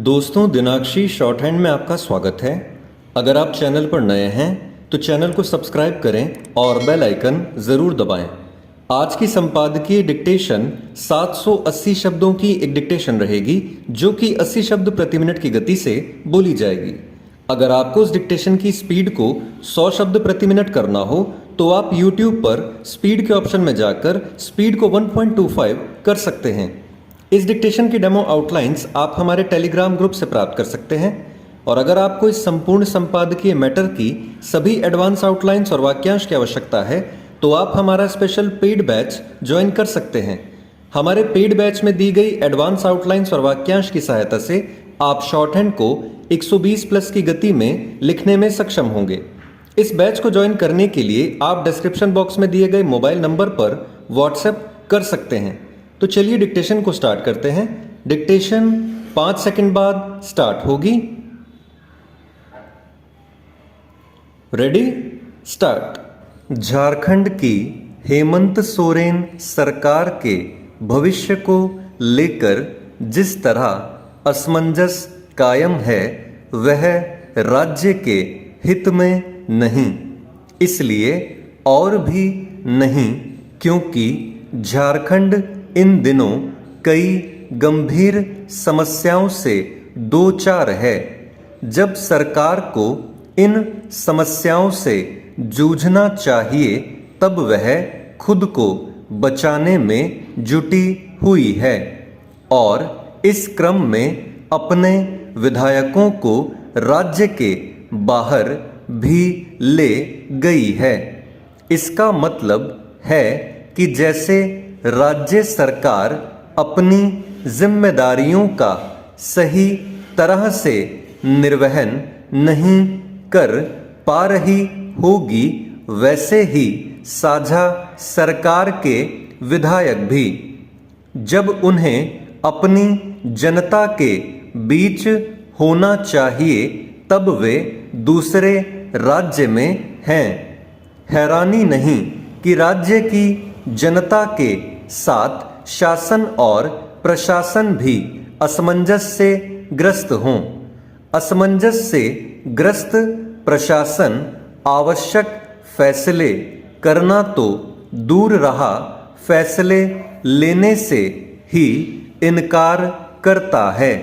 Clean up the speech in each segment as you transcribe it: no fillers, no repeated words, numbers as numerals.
दोस्तों, दिनाक्षी short hand में आपका स्वागत है। अगर आप चैनल पर नए हैं तो चैनल को सब्सक्राइब करें और बेल आइकन ज़रूर दबाएं। आज की संपादकीय डिक्टेशन 780 शब्दों की एक डिक्टेशन रहेगी, जो कि 80 शब्द प्रति मिनट की गति से बोली जाएगी। अगर आपको उस डिक्टेशन की स्पीड को 100 शब्द प्रति मिनट करना हो तो आप YouTube पर स्पीड के ऑप्शन में जाकर स्पीड को 1.25 कर सकते हैं। इस डिक्टेशन की डेमो आउटलाइंस आप हमारे टेलीग्राम ग्रुप से प्राप्त कर सकते हैं। और अगर आपको इस संपूर्ण संपादकीय मैटर की सभी एडवांस आउटलाइंस और वाक्यांश की आवश्यकता है तो आप हमारा स्पेशल पेड बैच ज्वाइन कर सकते हैं। हमारे पेड बैच में दी गई एडवांस आउटलाइंस और वाक्यांश की सहायता से आप शॉर्ट हैंड को 120 प्लस की गति में लिखने में सक्षम होंगे। इस बैच को ज्वाइन करने के लिए आप डिस्क्रिप्शन बॉक्स में दिए गए मोबाइल नंबर पर व्हाट्सएप कर सकते हैं। तो चलिए डिक्टेशन को स्टार्ट करते हैं। डिक्टेशन 5 सेकंड बाद स्टार्ट होगी। Ready, start. झारखंड की हेमंत सोरेन सरकार के भविष्य को लेकर जिस तरह असमंजस कायम है वह राज्य के हित में नहीं, इसलिए और भी नहीं क्योंकि झारखंड इन दिनों कई गंभीर समस्याओं से दो चार है। जब सरकार को इन समस्याओं से जूझना चाहिए तब वह खुद को बचाने में जुटी हुई है और इस क्रम में अपने विधायकों को राज्य के बाहर भी ले गई है। इसका मतलब है कि जैसे राज्य सरकार अपनी जिम्मेदारियों का सही तरह से निर्वहन नहीं कर पा रही होगी, वैसे ही साझा सरकार के विधायक भी जब उन्हें अपनी जनता के बीच होना चाहिए तब वे दूसरे राज्य में हैं। हैरानी नहीं कि राज्य की जनता के साथ शासन और प्रशासन भी असमंजस से ग्रस्त हों। असमंजस से ग्रस्त प्रशासन आवश्यक फैसले करना तो दूर रहा, फैसले लेने से ही इनकार करता है।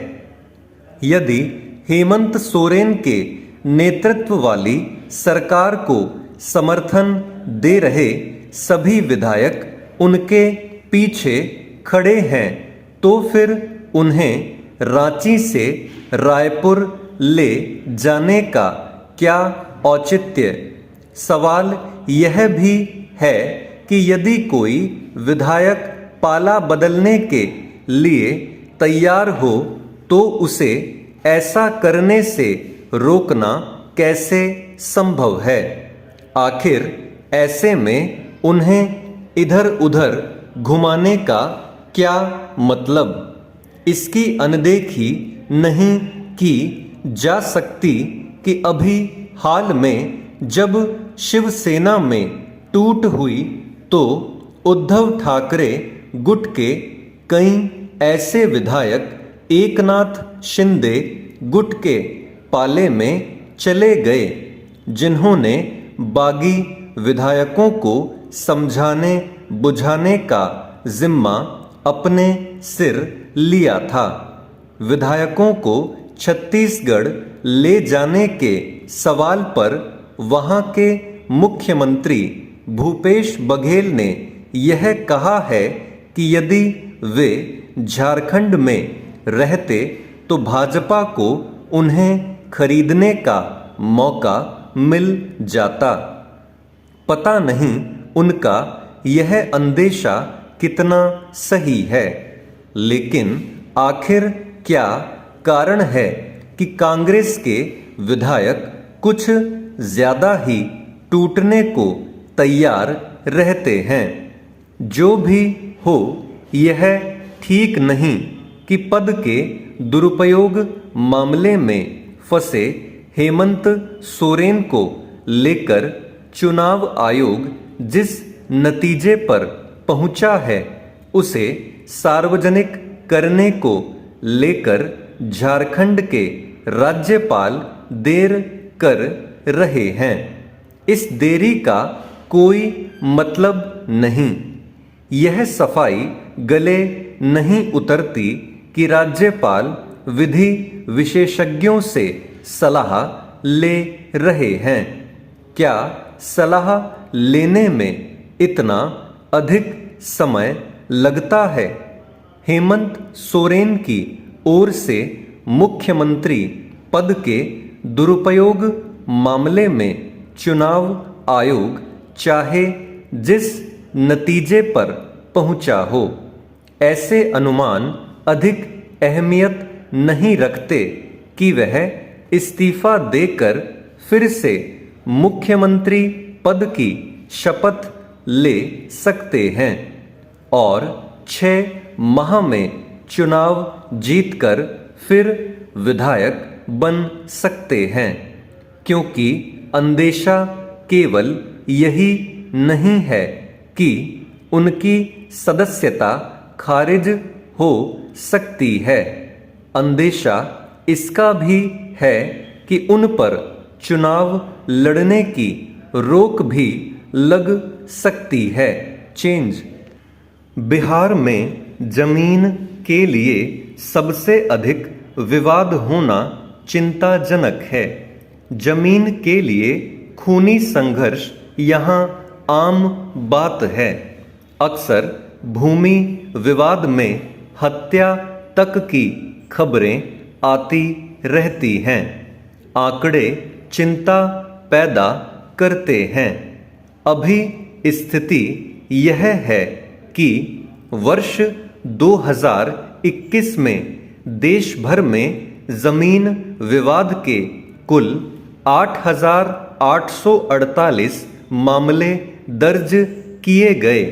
यदि हेमंत सोरेन के नेतृत्व वाली सरकार को समर्थन दे रहे सभी विधायक उनके पीछे खड़े हैं तो फिर उन्हें रांची से रायपुर ले जाने का क्या औचित्य? सवाल यह भी है कि यदि कोई विधायक पाला बदलने के लिए तैयार हो तो उसे ऐसा करने से रोकना कैसे संभव है? आखिर ऐसे में उन्हें इधर उधर घुमाने का क्या मतलब? इसकी अनदेखी नहीं की जा सकती कि अभी हाल में जब शिवसेना में टूट हुई तो उद्धव ठाकरे गुट के कई ऐसे विधायक एकनाथ शिंदे गुट के पाले में चले गए जिन्होंने बागी विधायकों को समझाने बुझाने का जिम्मा अपने सिर लिया था। विधायकों को छत्तीसगढ़ ले जाने के सवाल पर वहां के मुख्यमंत्री भूपेश बघेल ने यह कहा है कि यदि वे झारखंड में रहते तो भाजपा को उन्हें खरीदने का मौका मिल जाता। पता नहीं उनका यह अंदेशा कितना सही है, लेकिन आखिर क्या कारण है कि कांग्रेस के विधायक कुछ ज्यादा ही टूटने को तैयार रहते हैं? जो भी हो, यह ठीक नहीं कि पद के दुरुपयोग मामले में फंसे हेमंत सोरेन को लेकर चुनाव आयोग जिस नतीजे पर पहुंचा है उसे सार्वजनिक करने को लेकर झारखंड के राज्यपाल देर कर रहे हैं। इस देरी का कोई मतलब नहीं। यह सफाई गले नहीं उतरती कि राज्यपाल विधि विशेषज्ञों से सलाह ले रहे हैं। क्या सलाह लेने में इतना अधिक समय लगता है? हेमंत सोरेन की ओर से मुख्यमंत्री पद के दुरुपयोग मामले में चुनाव आयोग चाहे जिस नतीजे पर पहुंचा हो, ऐसे अनुमान अधिक अहमियत नहीं रखते कि वह इस्तीफा देकर फिर से मुख्यमंत्री पद की शपथ ले सकते हैं और 6 माह में चुनाव जीतकर फिर विधायक बन सकते हैं, क्योंकि अंदेशा केवल यही नहीं है कि उनकी सदस्यता खारिज हो सकती है, अंदेशा इसका भी है कि उन पर चुनाव लड़ने की रोक भी लग सकती है। चेंज। बिहार में जमीन के लिए सबसे अधिक विवाद होना चिंताजनक है। जमीन के लिए खूनी संघर्ष यहाँ आम बात है। अक्सर भूमि विवाद में हत्या तक की खबरें आती रहती हैं। आंकड़े चिंता पैदा करते हैं। अभी स्थिति यह है कि वर्ष 2021 में देश भर में जमीन विवाद के कुल 8,848 मामले दर्ज किए गए,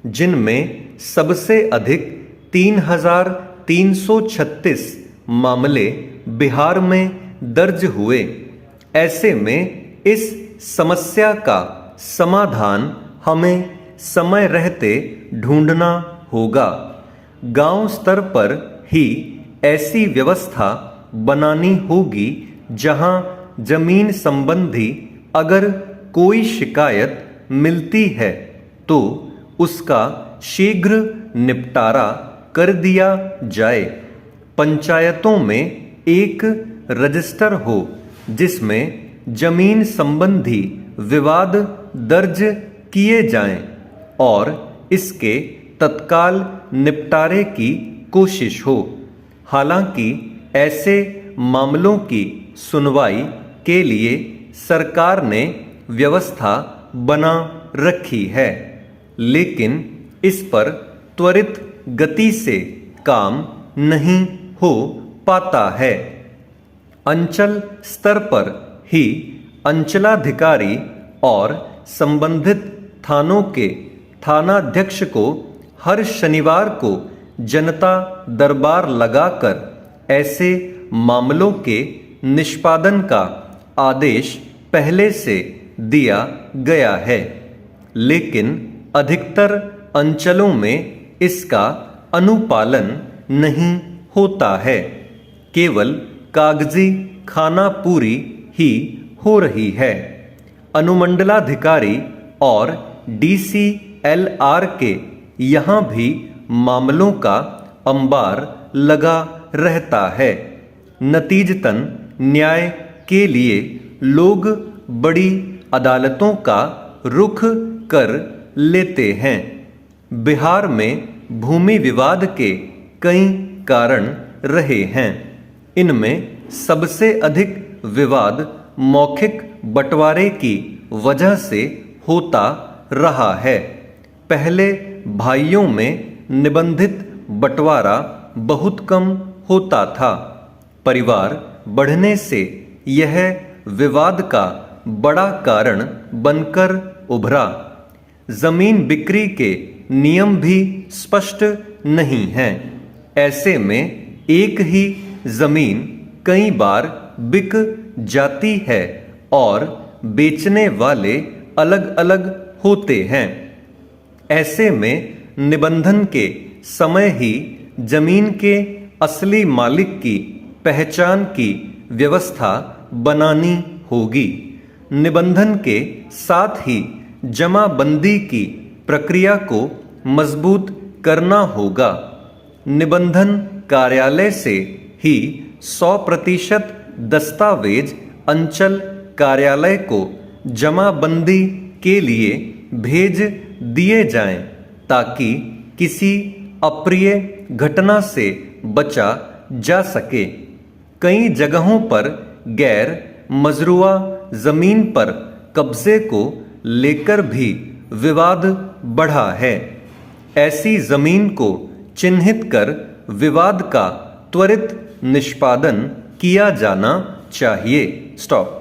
जिनमें सबसे अधिक 3,336 मामले बिहार में दर्ज हुए। ऐसे में इस समस्या का समाधान हमें समय रहते ढूंढना होगा। गांव स्तर पर ही ऐसी व्यवस्था बनानी होगी जहां जमीन संबंधी अगर कोई शिकायत मिलती है तो उसका शीघ्र निपटारा कर दिया जाए। पंचायतों में एक रजिस्टर हो जिसमें जमीन संबंधी विवाद दर्ज किए जाएं और इसके तत्काल निपटारे की कोशिश हो। हालांकि ऐसे मामलों की सुनवाई के लिए सरकार ने व्यवस्था बना रखी है, लेकिन इस पर त्वरित गति से काम नहीं हो पाता है। अंचल स्तर पर ही अंचलाधिकारी और संबंधित थानों के थानाध्यक्ष को हर शनिवार को जनता दरबार लगाकर ऐसे मामलों के निष्पादन का आदेश पहले से दिया गया है, लेकिन अधिकतर अंचलों में इसका अनुपालन नहीं होता है। केवल कागजी खानापूरी ही हो रही है। अनुमंडलाधिकारी और DCLR के यहाँ भी मामलों का अंबार लगा रहता है। नतीजतन न्याय के लिए लोग बड़ी अदालतों का रुख कर लेते हैं। बिहार में भूमि विवाद के कई कारण रहे हैं। इनमें सबसे अधिक विवाद मौखिक बंटवारे की वजह से होता रहा है। पहले भाइयों में निबंधित बंटवारा बहुत कम होता था। परिवार बढ़ने से यह विवाद का बड़ा कारण बनकर उभरा। जमीन बिक्री के नियम भी स्पष्ट नहीं हैं। ऐसे में एक ही जमीन कई बार बिक जाती है और बेचने वाले अलग अलग होते हैं। ऐसे में निबंधन के समय ही जमीन के असली मालिक की पहचान की व्यवस्था बनानी होगी। निबंधन के साथ ही जमाबंदी की प्रक्रिया को मजबूत करना होगा। निबंधन कार्यालय से ही 100% दस्तावेज अंचल कार्यालय को जमाबंदी के लिए भेज दिए जाएं, ताकि किसी अप्रिय घटना से बचा जा सके। कई जगहों पर गैर मजरूआ जमीन पर कब्जे को लेकर भी विवाद बढ़ा है। ऐसी जमीन को चिन्हित कर विवाद का त्वरित निष्पादन किया जाना चाहिए। स्टॉप।